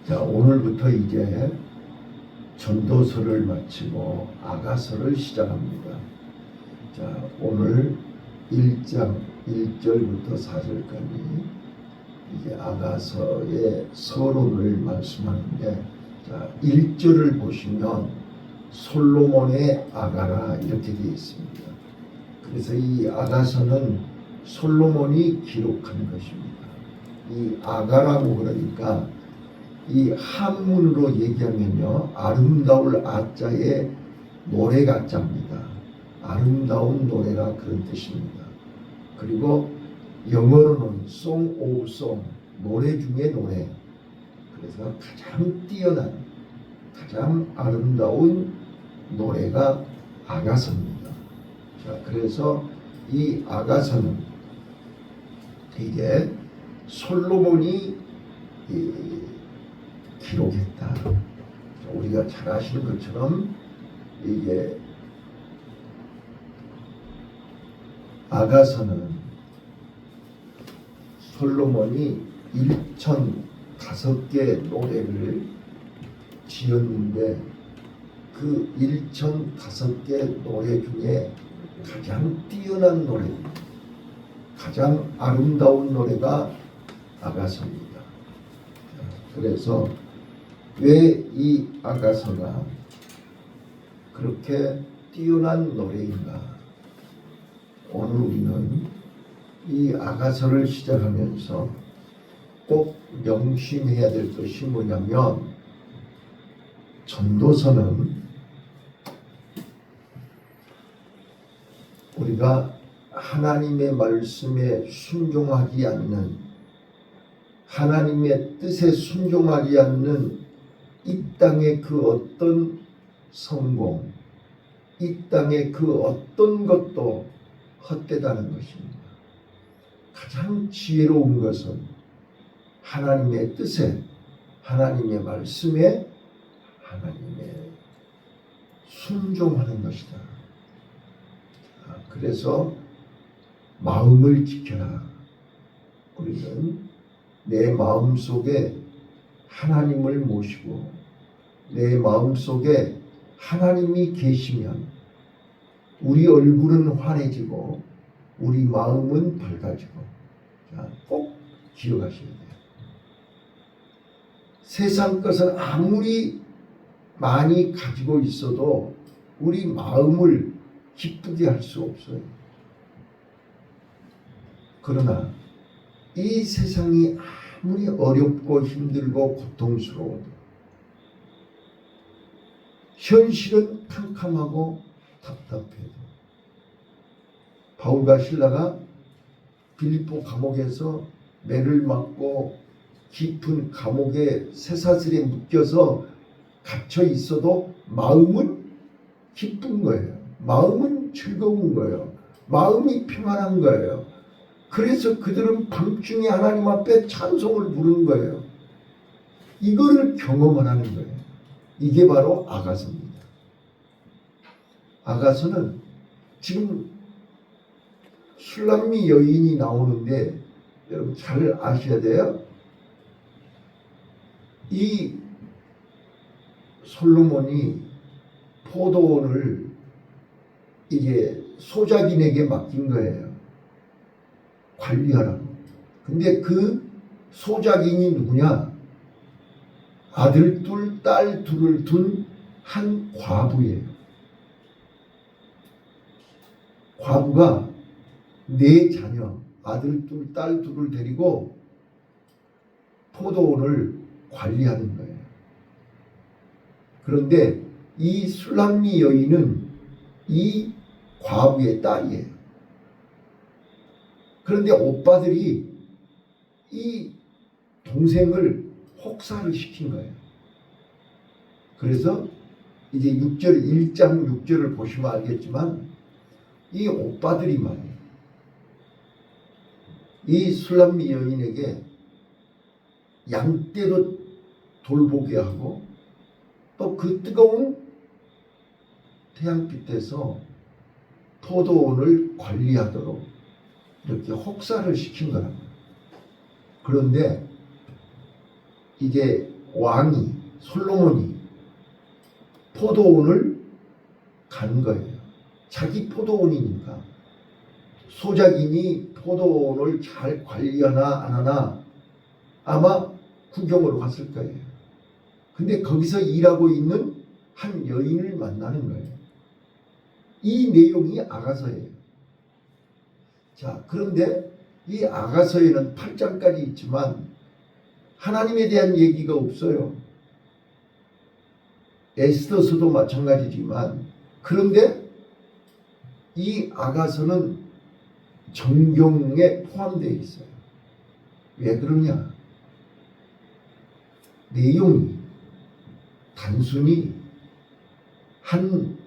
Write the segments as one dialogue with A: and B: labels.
A: 자, 오늘부터 이제 전도서를 마치고 아가서를 시작합니다. 자, 오늘 1장 1절부터 4절까지 이제 아가서의 서론을 말씀하는데, 자, 1절을 보시면 솔로몬의 아가라 이렇게 되어 있습니다. 그래서 이 아가서는 솔로몬이 기록한 것입니다. 이 아가라고 그러니까 이 한문으로 얘기하면요, 아름다울 아자에 노래가 자입니다. 아름다운 노래가 그런 뜻입니다. 그리고 영어로는 Song of Song, 노래 중에 노래. 그래서 가장 뛰어난, 가장 아름다운 노래가 아가서입니다. 자, 그래서 이 아가서는 이게 솔로몬이 기록했다. 우리가 잘 아시는 것처럼 이게 아가서는 솔로몬이 1005개 노래를 지었는데 그 1005개 노래 중에 가장 뛰어난 노래, 가장 아름다운 노래가 아가서입니다. 그래서 왜 이 아가서가 그렇게 뛰어난 노래인가? 오늘 우리는 이 아가서를 시작하면서 꼭 명심해야 될 것이 뭐냐면, 전도서는 우리가 하나님의 말씀에 순종하지 않는, 하나님의 뜻에 순종하지 않는 이 땅의 그 어떤 성공, 이 땅의 그 어떤 것도 헛되다는 것입니다. 가장 지혜로운 것은 하나님의 뜻에, 하나님의 말씀에, 하나님의 순종하는 것이다. 그래서 마음을 지켜라. 우리는 내 마음속에 하나님을 모시고 내 마음속에 하나님이 계시면 우리 얼굴은 환해지고 우리 마음은 밝아지고. 자, 꼭 기억하셔야 돼요. 세상 것은 아무리 많이 가지고 있어도 우리 마음을 기쁘게 할 수 없어요. 그러나 이 세상이 아무리 어렵고 힘들고 고통스러워도, 현실은 캄캄하고 답답해도, 바울과 실라가 빌립보 감옥에서 매를 맞고 깊은 감옥의 쇠사슬에 묶여서 갇혀 있어도 마음은 기쁜 거예요. 마음은 즐거운 거예요. 마음이 평안한 거예요. 그래서 그들은 밤중에 하나님 앞에 찬송을 부르는 거예요. 이거를 경험하는 거예요. 이게 바로 아가서입니다. 아가서는 지금 술람미 여인이 나오는데 여러분 잘 아셔야 돼요. 이 솔로몬이 포도원을 이제 소작인에게 맡긴 거예요. 관리하라고. 근데 그 소작인이 누구냐? 아들 둘, 딸 둘을 둔 한 과부예요. 과부가 네 자녀, 아들 둘, 딸 둘을 데리고 포도원을 관리하는 거예요. 그런데 이 술람미 여인은 이 과부의 딸이에요. 그런데 오빠들이 이 동생을 혹사를 시킨 거예요. 그래서 이제 6절, 1장 6절을 보시면 알겠지만, 이 오빠들이 말이에요, 이 술람미 여인에게 양떼도 돌보게 하고 또 그 뜨거운 태양빛에서 포도원을 관리하도록 이렇게 혹사를 시킨 거랍니다. 그런데 이제 왕이 솔로몬이 포도원을 간 거예요. 자기 포도원이니까. 소작인이 포도원을 잘 관리하나 안 하나 아마 구경으로 갔을 거예요. 근데 거기서 일하고 있는 한 여인을 만나는 거예요. 이 내용이 아가서예요. 자, 그런데 이 아가서에는 8장까지 있지만 하나님에 대한 얘기가 없어요. 에스더서도 마찬가지지만, 그런데 이 아가서는 정경에 포함되어 있어요. 왜 그러냐? 내용이 단순히 한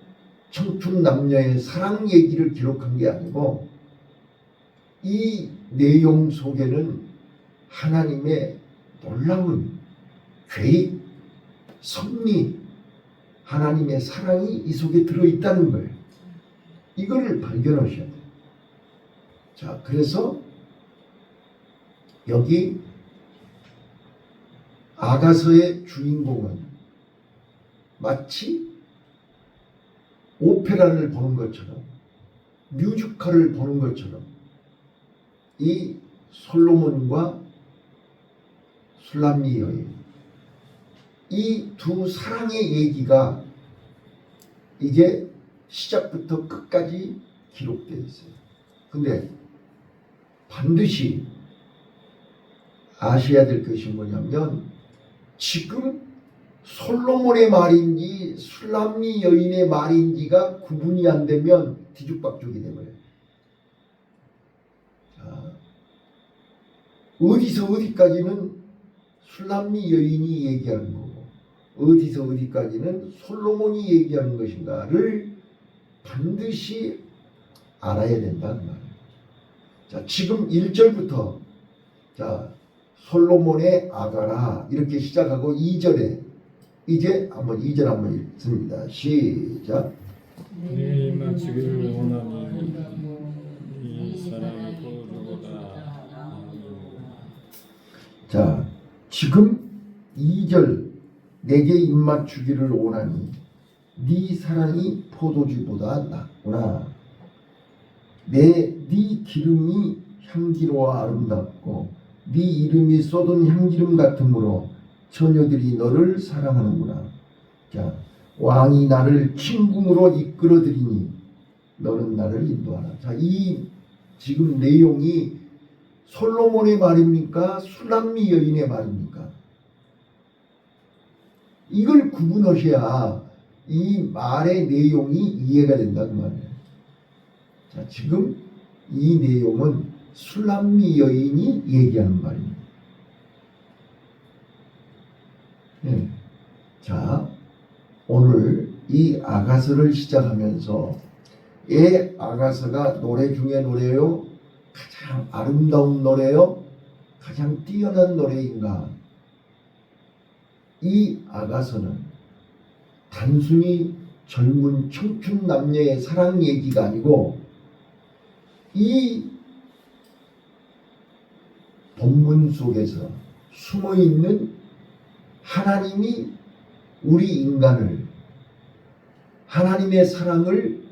A: 청춘 남녀의 사랑 얘기를 기록한 게 아니고, 이 내용 속에는 하나님의 놀라운 계획, 섭리, 하나님의 사랑이 이 속에 들어있다는 거예요. 이거를 발견하셔야 돼요. 자, 그래서 여기 아가서의 주인공은 마치 오페라를 보는 것처럼, 뮤지컬을 보는 것처럼 이 솔로몬과 술람미 여인, 이 두 사랑의 얘기가 이게 시작부터 끝까지 기록되어 있어요. 근데 반드시 아셔야 될 것이 뭐냐면, 지금 솔로몬의 말인지 술람미 여인의 말인지가 구분이 안 되면 뒤죽박죽이 되어요. 어디서 어디까지는 술람미 여인이 얘기하는 거고, 어디서 어디까지는 솔로몬이 얘기하는 것인가를 반드시 알아야 된다는 말이에요. 자, 지금 1절부터 자, 솔로몬의 아가라 이렇게 시작하고 2절에 이제 한번 2절 한번 읽습니다. 시작.
B: 네 맞추기를 원하니 이 사랑이 포도주보다.
A: 자, 지금 2절 내게 입맞추기를 원하니 네 사랑이 포도주보다 낫구나. 네 기름이 향기로워 아름답고 네 이름이 쏟은 향기름 같으므로 처녀들이 너를 사랑하는구나. 자, 왕이 나를 침궁으로 이끌어들이니 너는 나를 인도하라. 자, 이 지금 내용이 솔로몬의 말입니까? 술람미 여인의 말입니까? 이걸 구분하셔야 이 말의 내용이 이해가 된다는 말이에요. 자, 지금 이 내용은 술람미 여인이 얘기하는 말입니다. 네. 자, 오늘 이 아가서를 시작하면서 아가서가 노래 중에 노래요? 가장 아름다운 노래요? 가장 뛰어난 노래인가? 이 아가서는 단순히 젊은 청춘 남녀의 사랑 얘기가 아니고, 이 본문 속에서 숨어있는 하나님이 우리 인간을, 하나님의 사랑을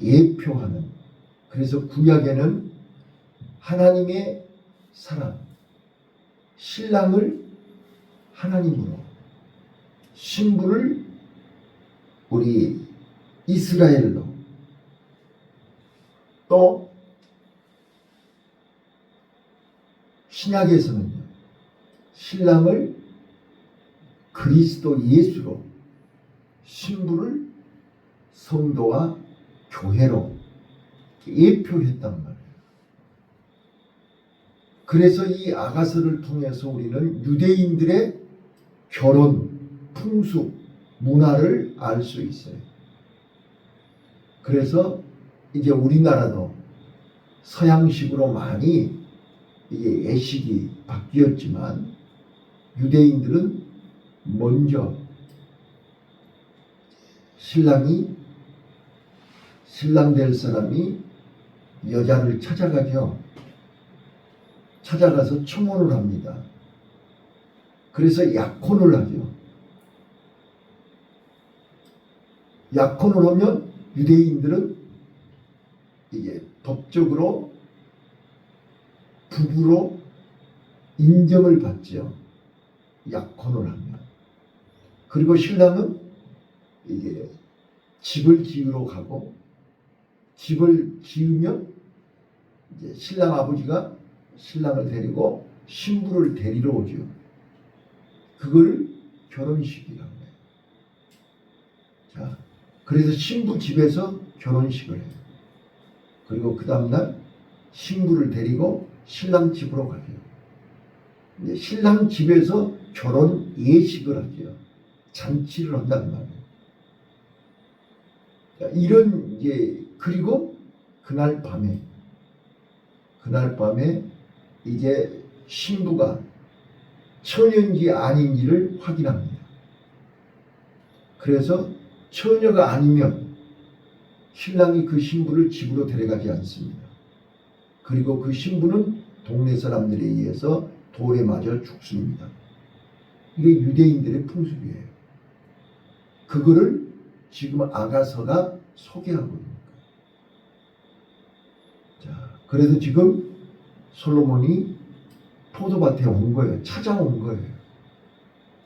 A: 예표하는, 그래서 구약에는 하나님의 사랑, 신랑을 하나님으로, 신부를 우리 이스라엘로, 또 신약에서는요, 신랑을 그리스도 예수로, 신부를 성도와 교회로 예표했단 말이에요. 그래서 이 아가서를 통해서 우리는 유대인들의 결혼, 풍습, 문화를 알 수 있어요. 그래서 이제 우리나라도 서양식으로 많이 이게 예식이 바뀌었지만, 유대인들은 먼저 신랑 될 사람이 여자를 찾아가죠. 찾아가서 청혼을 합니다. 그래서 약혼을 하죠. 약혼을 하면 유대인들은 이게 법적으로 부부로 인정을 받죠. 약혼을 하면. 그리고 신랑은 이게 집을 지으러 가고, 집을 지으면 이제 신랑 아버지가 신랑을 데리고 신부를 데리러 오죠. 그걸 결혼식이라고 해요. 자, 그래서 신부 집에서 결혼식을 해요. 그리고 그 다음날 신부를 데리고 신랑 집으로 가죠. 이제 신랑 집에서 결혼 예식을 하죠. 잔치를 한단 말이에요. 자, 이런 이제 그리고 그날 밤에 이제 신부가 처녀인지 아닌지를 확인합니다. 그래서 처녀가 아니면 신랑이 그 신부를 집으로 데려가지 않습니다. 그리고 그 신부는 동네 사람들에 의해서 돌에 맞아 죽습니다. 이게 유대인들의 풍습이에요. 그거를 지금 아가서가 소개하고 있는 거예요. 자, 그래서 지금 솔로몬이 포도밭에 온 거예요. 찾아온 거예요.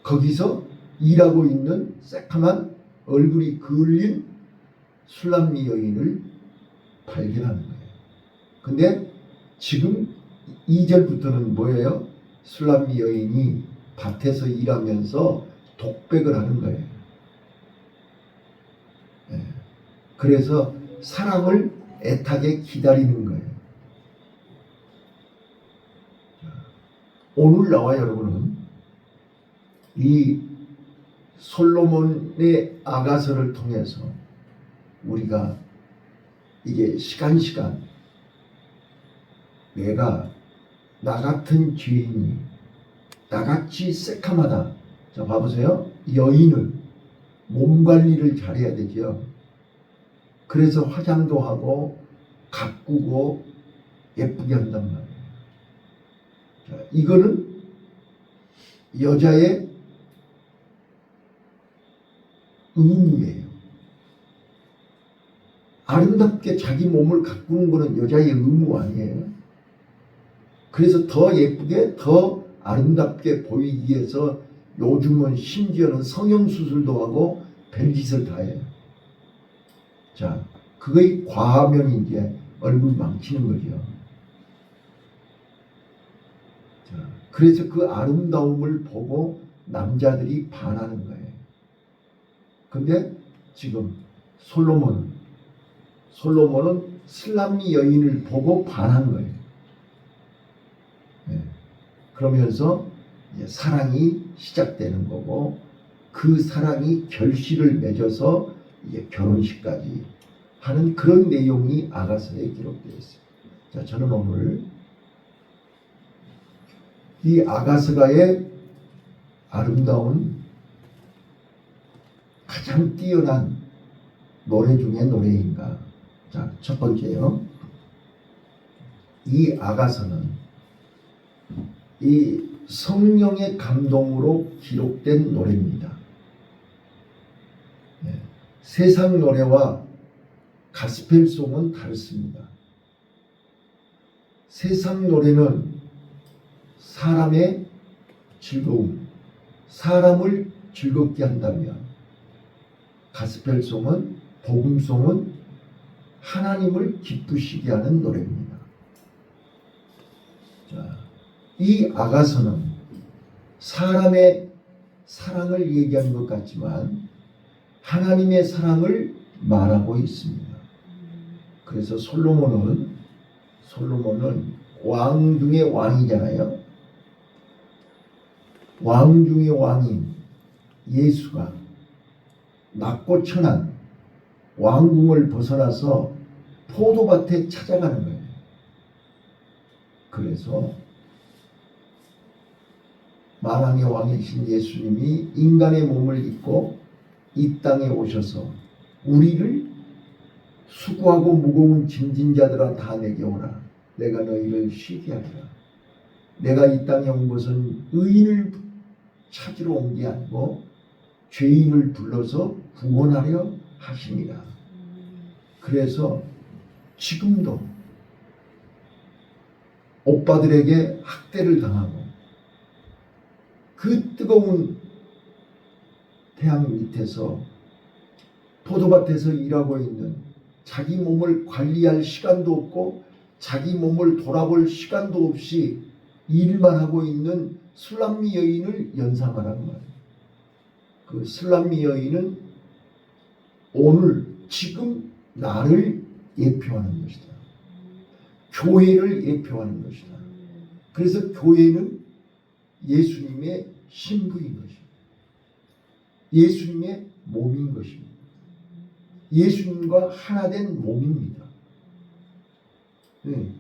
A: 거기서 일하고 있는 새카만 얼굴이 그을린 술람미 여인을 발견하는 거예요. 근데 지금 2절부터는 뭐예요? 술람미 여인이 밭에서 일하면서 독백을 하는 거예요. 그래서 사랑을 애타게 기다리는 거예요. 오늘 나와 여러분은 이 솔로몬의 아가서를 통해서 우리가 이게 시간 내가 나 같은 죄인이 나같이 새카마다, 자 봐보세요. 여인은 몸 관리를 잘해야 되죠. 그래서 화장도 하고 가꾸고 예쁘게 한단 말이에요. 자, 이거는 여자의 의무예요. 아름답게 자기 몸을 가꾸는 거는 여자의 의무 아니에요. 그래서 더 예쁘게 더 아름답게 보이기 위해서 요즘은 심지어는 성형수술도 하고 별짓을 다 해요. 자, 그거의 과하면 이제 얼굴 망치는 거죠. 자, 그래서 그 아름다움을 보고 남자들이 반하는 거예요. 근데 지금 솔로몬은 슬람미 여인을 보고 반한 거예요. 그러면서 이제 사랑이 시작되는 거고, 그 사랑이 결실을 맺어서 이제 결혼식까지 하는 그런 내용이 아가서에 기록되어 있습니다. 자, 저는 오늘 이 아가서가의 아름다운 가장 뛰어난 노래 중에 노래인가. 자, 첫 번째요. 이 아가서는 이 성령의 감동으로 기록된 노래입니다. 세상 노래와 가스펠송은 다릅니다. 세상 노래는 사람의 즐거움, 사람을 즐겁게 한다면, 가스펠송은, 복음송은 하나님을 기쁘시게 하는 노래입니다. 자, 이 아가서는 사람의 사랑을 얘기하는 것 같지만 하나님의 사랑을 말하고 있습니다. 그래서 솔로몬은 왕 중의 왕이잖아요. 왕 중의 왕인 예수가 낮고 천한 왕궁을 벗어나서 포도밭에 찾아가는 거예요. 그래서 만왕의 왕이신 예수님이 인간의 몸을 입고 이 땅에 오셔서 우리를 수고하고 무거운 짐진 자들아 다 내게 오라. 내가 너희를 쉬게 하리라. 내가 이 땅에 온 것은 의인을 찾으러 온 게 아니고 죄인을 불러서 구원하려 하십니다. 그래서 지금도 오빠들에게 학대를 당하고 그 뜨거운 태양 밑에서 포도밭에서 일하고 있는, 자기 몸을 관리할 시간도 없고 자기 몸을 돌아볼 시간도 없이 일만 하고 있는 술람미 여인을 연상하라는 말이에요. 그 술람미 여인은 오늘 지금 나를 예표하는 것이다. 교회를 예표하는 것이다. 그래서 교회는 예수님의 신부인 것입니다. 예수님의 몸인 것입니다. 예수님과 하나 된 몸입니다. 네.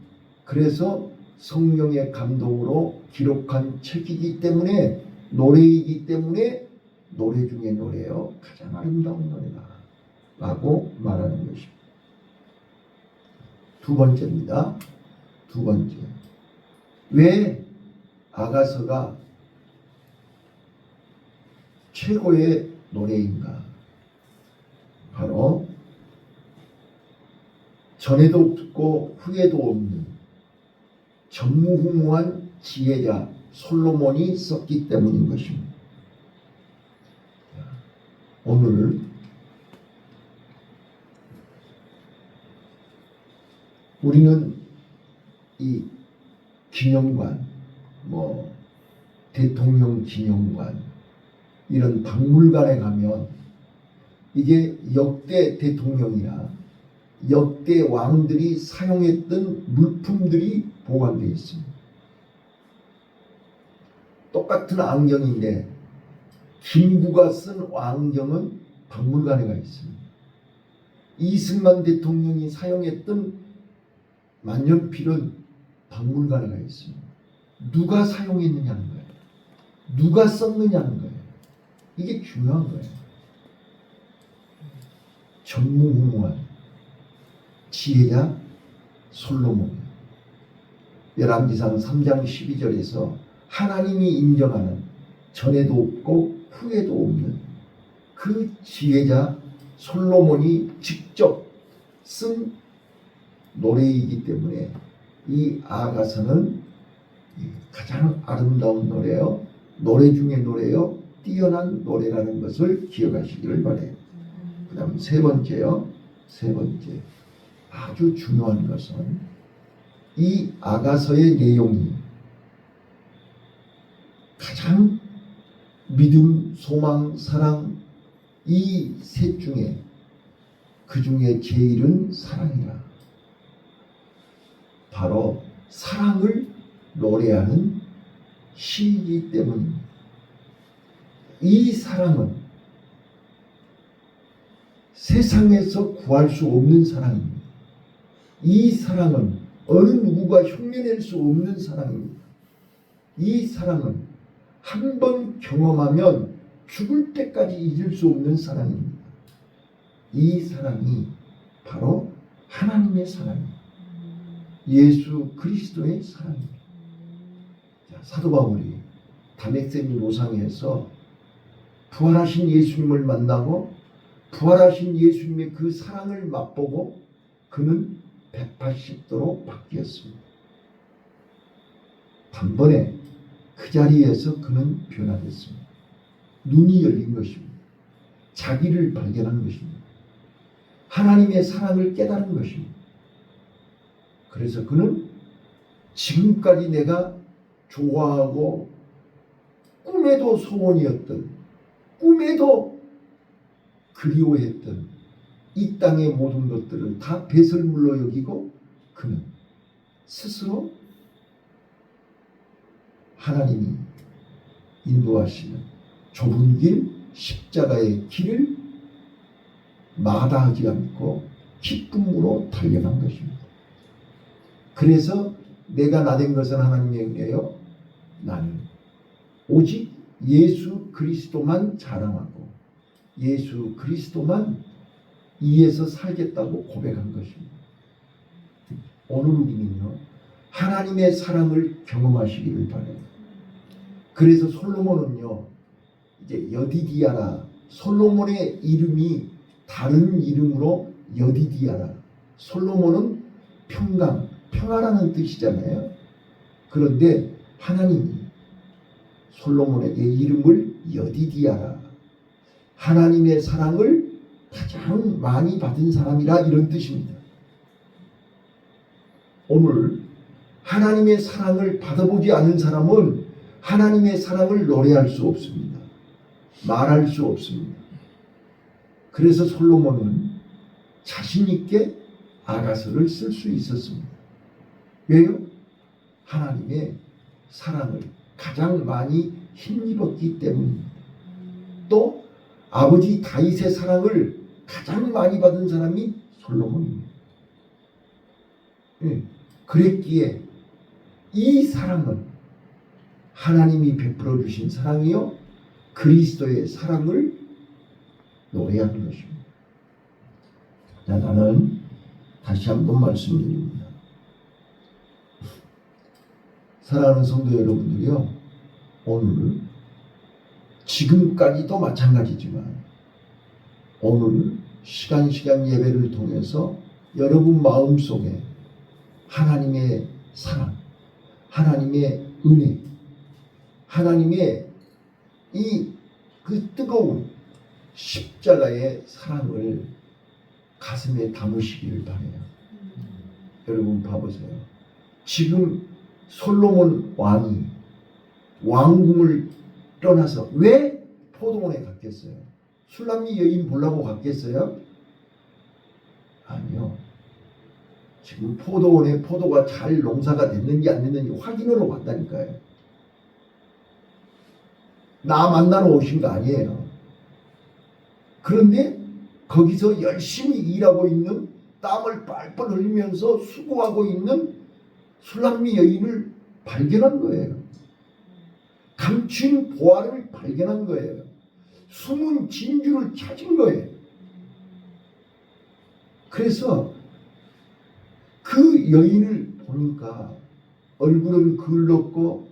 A: 그래서 성령의 감동으로 기록한 책이기 때문에, 노래이기 때문에 노래 중에 노래요 가장 아름다운 노래다 라고 말하는 것입니다. 두 번째입니다. 두 번째, 왜 아가서가 최고의 노래인가? 바로 전에도 없고 후에도 없는 전무후무한 지혜자 솔로몬이 썼기 때문인 것입니다. 오늘 우리는 이 기념관, 대통령 기념관, 이런 박물관에 가면 이게 역대 대통령이나 역대 왕들이 사용했던 물품들이 보관되어 있습니다. 똑같은 안경인데 김구가 쓴 왕경은 박물관에 가 있습니다. 이승만 대통령이 사용했던 만년필은 박물관에 가 있습니다. 누가 사용했느냐는 거예요. 누가 썼느냐는 거예요. 이게 중요한 거예요. 전무후무한 지혜자 솔로몬. 열왕기상 3장 12절에서 하나님이 인정하는 전에도 없고 후에도 없는 그 지혜자 솔로몬이 직접 쓴 노래이기 때문에 이 아가서는 가장 아름다운 노래요, 노래 중에 노래요, 뛰어난 노래라는 것을 기억하시기를 바래요. 그 다음 세 번째요. 세 번째, 아주 중요한 것은 이 아가서의 내용이 가장 믿음, 소망, 사랑, 이 셋 중에 그 중에 제일은 사랑이라. 바로 사랑을 노래하는 시이기 때문입니다. 이 사랑은 세상에서 구할 수 없는 사랑입니다. 이 사랑은 어느 누구가 흉내낼 수 없는 사랑입니다. 이 사랑은 한 번 경험하면 죽을 때까지 잊을 수 없는 사랑입니다. 이 사랑이 바로 하나님의 사랑입니다. 예수 그리스도의 사랑입니다. 사도 바울이 다메섹 노상에서 부활하신 예수님을 만나고 부활하신 예수님의 그 사랑을 맛보고 그는 180도로 바뀌었습니다. 단번에 그 자리에서 그는 변화됐습니다. 눈이 열린 것입니다. 자기를 발견한 것입니다. 하나님의 사랑을 깨달은 것입니다. 그래서 그는 지금까지 내가 좋아하고 꿈에도 소원이었던, 꿈에도 그리워했던 이 땅의 모든 것들을 다 배설물로 여기고 그는 스스로 하나님이 인도하시는 좁은 길, 십자가의 길을 마다하지 않고 기쁨으로 달려간 것입니다. 그래서 내가 나된 것은 하나님의 은혜요, 나는 오직 예수 그리스도만 자랑하고 예수 그리스도만 이에서 살겠다고 고백한 것입니다. 오늘 우리는요, 하나님의 사랑을 경험하시기를 바랍니다. 그래서 솔로몬은요, 이제 여디디아라, 솔로몬의 이름이 다른 이름으로 여디디아라. 솔로몬은 평강, 평화라는 뜻이잖아요. 그런데 하나님이 솔로몬에게 이름을 여디디아라, 하나님의 사랑을 가장 많이 받은 사람이라, 이런 뜻입니다. 오늘 하나님의 사랑을 받아보지 않은 사람은 하나님의 사랑을 노래할 수 없습니다. 말할 수 없습니다. 그래서 솔로몬은 자신 있게 아가서를 쓸 수 있었습니다. 왜요? 하나님의 사랑을 가장 많이 힘입었기 때문입니다. 또 아버지 다윗의 사랑을 가장 많이 받은 사람이 솔로몬입니다. 그랬기에 이 사랑은 하나님이 베풀어 주신 사랑이요, 그리스도의 사랑을 노래하는 것입니다. 자, 나는 다시 한번 말씀드립니다. 사랑하는 성도 여러분들이요, 오늘 지금까지도 마찬가지지만 오늘 시간 예배를 통해서 여러분 마음속에 하나님의 사랑, 하나님의 은혜, 하나님의 그 뜨거운 십자가의 사랑을 가슴에 담으시기를 바라요. 여러분 봐보세요. 지금 솔로몬 왕이 왕궁을 떠나서 왜 포도원에 갔겠어요? 술람미 여인 보려고 갔겠어요? 아니요. 지금 포도원에 포도가 잘 농사가 됐는지 안 됐는지 확인으로 갔다니까요. 나 만나러 오신 거 아니에요. 그런데 거기서 열심히 일하고 있는, 땀을 뻘뻘 흘리면서 수고하고 있는 술람미 여인을 발견한 거예요. 감춘 보화를 발견한 거예요. 숨은 진주를 찾은 거예요. 그래서 그 여인을 보니까 얼굴은 글렀고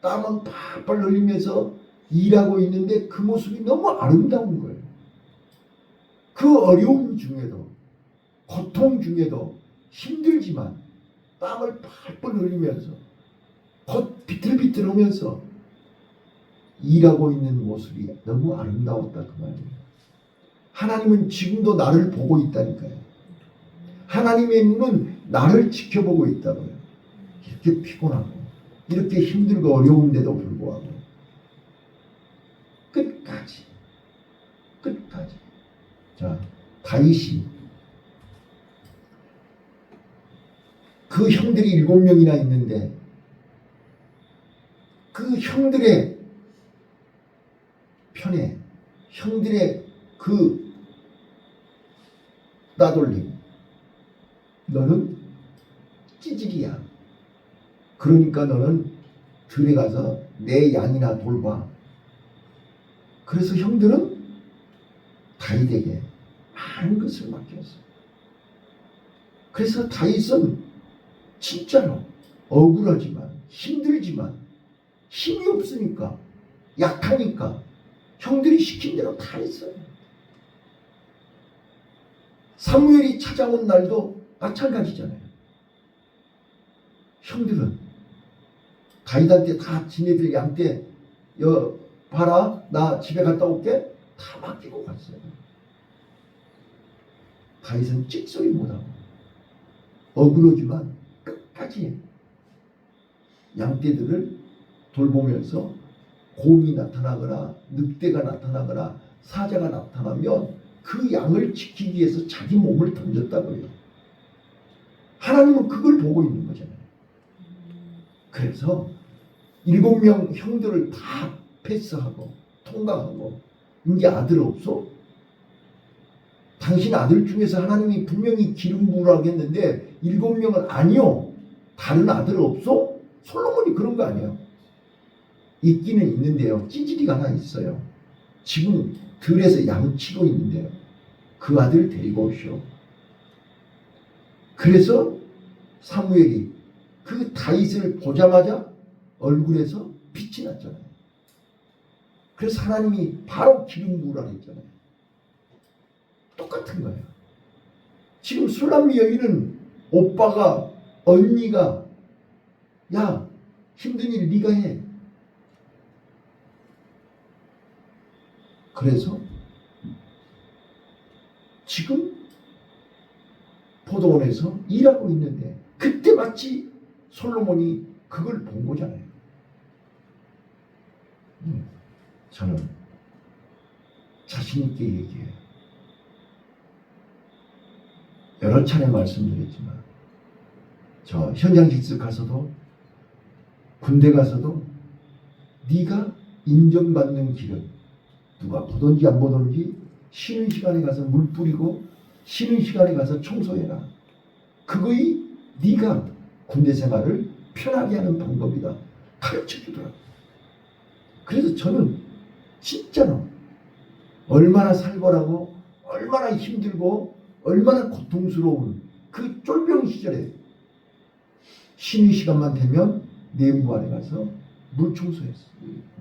A: 땀은 팍팍 흘리면서 일하고 있는데 그 모습이 너무 아름다운 거예요. 그 어려움 중에도, 고통 중에도, 힘들지만 땀을 팍팍 흘리면서 곧 비틀비틀하면서 일하고 있는 모습이 너무 아름다웠다, 그 말이에요. 하나님은 지금도 나를 보고 있다니까요. 하나님의 눈은 나를 지켜보고 있다고요. 이렇게 피곤하고 이렇게 힘들고 어려운데도 불구하고 끝까지. 자, 다윗이 그 형들이 7명이나 있는데 그 형들의 편에, 형들의 그 따돌림, 너는 찌질이야. 그러니까 너는 들에 가서 내 양이나 돌봐. 그래서 형들은 다윗에게 많은 것을 맡겼어. 그래서 다윗은 진짜로 억울하지만, 힘들지만, 힘이 없으니까, 약하니까 형들이 시킨 대로 다 했어요. 사무엘이 찾아온 날도 마찬가지잖아요. 형들은 다윗한테 다 지네들 양떼 봐라, 나 집에 갔다 올게, 다 맡기고 갔어요. 다윗은 찍소리 못하고 억울하지만 끝까지 양떼들을 돌보면서 곰이 나타나거나 늑대가 나타나거나 사자가 나타나면 그 양을 지키기 위해서 자기 몸을 던졌다고요. 하나님은 그걸 보고 있는 거잖아요. 그래서 7명 형들을 다 패스하고 통과하고, 이제 아들 없어? 당신 아들 중에서 하나님이 분명히 기름 부으라고 했는데 7명은 아니요, 다른 아들 없어? 솔로몬이 그런 거 아니에요. 있기는 있는데요, 찌질이가 하나 있어요. 지금 들에서 양치고 있는데요, 그 아들 데리고 오시오. 그래서 사무엘이 그 다윗을 보자마자 얼굴에서 빛이 났잖아요. 그래서 하나님이 바로 기름 부으라고 했잖아요. 똑같은 거예요. 지금 술람미 여인은 오빠가, 언니가, 야, 힘든 일 네가 해. 그래서 지금 포도원에서 일하고 있는데 그때 마치 솔로몬이 그걸 본 거잖아요. 저는 자신 있게 얘기해요. 여러 차례 말씀드렸지만 저 현장 직접 가서도 군대 가서도 네가 인정받는 길은 누가 보든지 안 보든지 쉬는 시간에 가서 물 뿌리고 쉬는 시간에 가서 청소해라. 그거이 네가 군대 생활을 편하게 하는 방법이다. 가르쳐주더라고요. 그래서 저는 진짜로 얼마나 살벌하고 얼마나 힘들고 얼마나 고통스러운 그 쫄병 시절에 쉬는 시간만 되면 내부 안에 가서 물 청소했어요.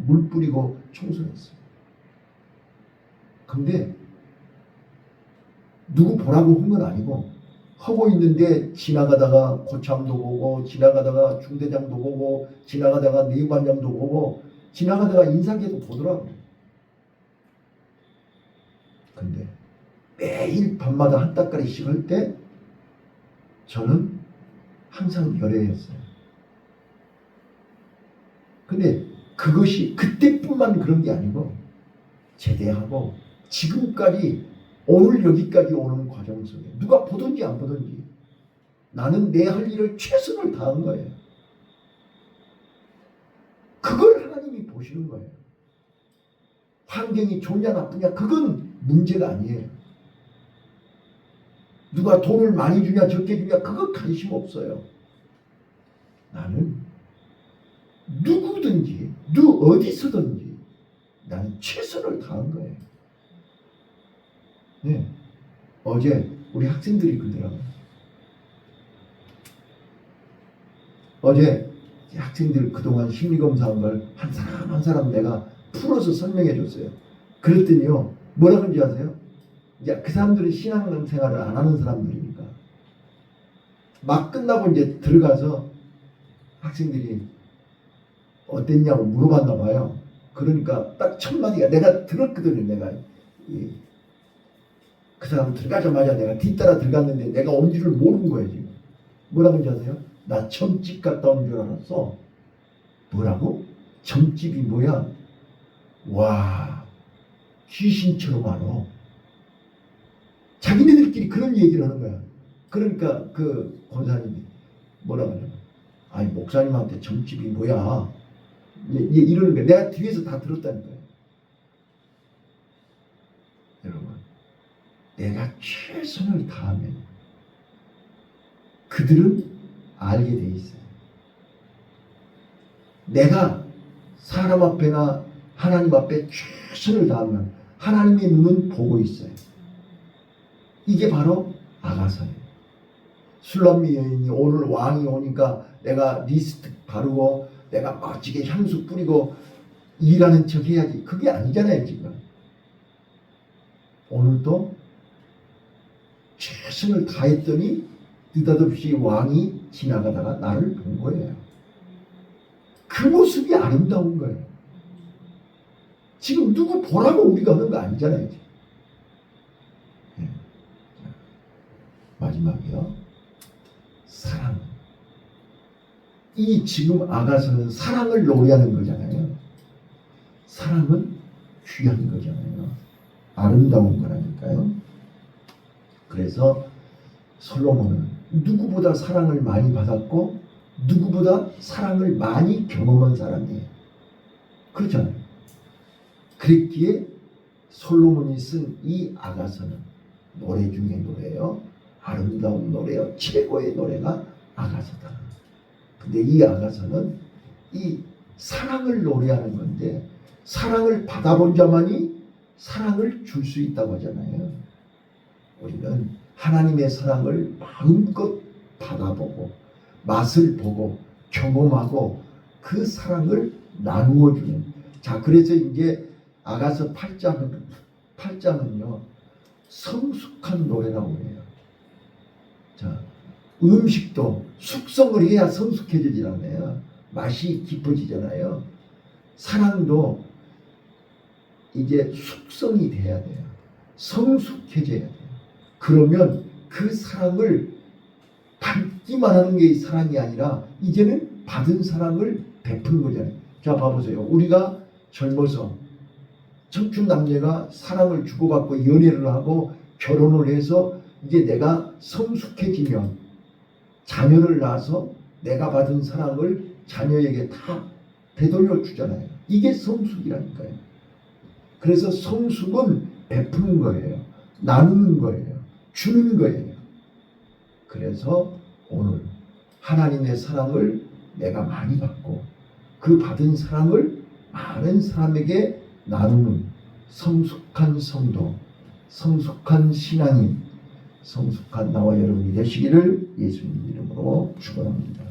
A: 물 뿌리고 청소했어요. 근데 누구 보라고 한 건 아니고 하고 있는데 지나가다가 고참도 보고 지나가다가 중대장도 보고 지나가다가 내부반장도 보고 지나가다가 인사계도 보더라고요. 근데 매일 밤마다 한 따까리씩 할 때 저는 항상 열애였어요. 근데 그것이 그때뿐만 그런 게 아니고 제대하고 지금까지 오늘 여기까지 오는 과정 속에 누가 보든지 안 보든지 나는 내 할 일을 최선을 다한 거예요. 그걸 하나님이 보시는 거예요. 환경이 좋냐 나쁘냐 그건 문제가 아니에요. 누가 돈을 많이 주냐 적게 주냐 그거 관심 없어요. 나는 누구든지 어디서든지 나는 최선을 다한 거예요. 네. 어제 우리 학생들이 그러더라고요. 어제 학생들 그동안 심리검사한 걸 한 사람 한 사람 내가 풀어서 설명해 줬어요. 그랬더니요 뭐라 그런지 아세요? 이제 그 사람들은 신앙생활을 안 하는 사람들이니까 막 끝나고 이제 들어가서 학생들이 어땠냐고 물어봤나 봐요. 그러니까 딱 첫 마디가 내가 들었거든요. 내가 그 사람 들어가자마자 내가 뒤따라 들어갔는데 내가 온 줄을 모르는 거예요. 지금 뭐라고 하는지 아세요? 나 점집 갔다 온 줄 알았어. 뭐라고? 점집이 뭐야? 와 귀신처럼 알아. 자기네들끼리 그런 얘기를 하는 거야. 그러니까 그 권사님이 뭐라고 하냐면 아니 목사님한테 점집이 뭐야 이러는 거야. 내가 뒤에서 다 들었다는 거예요. 여러분 내가 최선을 다하면 그들은 알게 돼 있어요. 내가 사람 앞에나 하나님 앞에 최선을 다하면 하나님의 눈은 보고 있어요. 이게 바로 아가서예요. 술람미 여인이 오늘 왕이 오니까 내가 리스트 바르고 내가 멋지게 향수 뿌리고 일하는 척 해야지. 그게 아니잖아요. 지금 오늘도 최선을 다했더니 느닷없이 왕이 지나가다가 나를 본 거예요. 그 모습이 아름다운 거예요. 지금 누구 보라고 우리가 하는 거 아니잖아요. 지금. 네. 마지막이요. 사랑. 이 지금 아가서는 사랑을 노래하는 거잖아요. 사랑은 귀한 거잖아요. 아름다운 거라니까요. 그래서 솔로몬은 누구보다 사랑을 많이 받았고 누구보다 사랑을 많이 경험한 사람이에요. 그렇잖아요. 그랬기에 솔로몬이 쓴 이 아가서는 노래 중에 노래예요. 아름다운 노래요. 최고의 노래가 아가서다. 근데 이 아가서는 이 사랑을 노래하는 건데 사랑을 받아본 자만이 사랑을 줄 수 있다고 하잖아요. 우리는 하나님의 사랑을 마음껏 받아보고 맛을 보고 경험하고 그 사랑을 나누어 주는. 자, 그래서 이제 아가서 8장은요 성숙한 노래라고 해요. 자, 음식도 숙성을 해야 성숙해지잖아요. 맛이 깊어지잖아요. 사랑도 이제 숙성이 돼야 돼요. 성숙해져야 돼요. 그러면 그 사랑을 받기만 하는 게 사랑이 아니라 이제는 받은 사랑을 베푸는 거잖아요. 자, 봐보세요. 우리가 젊어서 청춘 남녀가 사랑을 주고받고 연애를 하고 결혼을 해서 이제 내가 성숙해지면 자녀를 낳아서 내가 받은 사랑을 자녀에게 다 되돌려 주잖아요. 이게 성숙이라니까요. 그래서 성숙은 베푸는 거예요. 나누는 거예요. 주는 거예요. 그래서 오늘 하나님의 사랑을 내가 많이 받고 그 받은 사랑을 많은 사람에게 나누는 성숙한 성도, 성숙한 신앙인, 성숙한 나와 여러분이 되시기를 예수님 이름으로 축원합니다.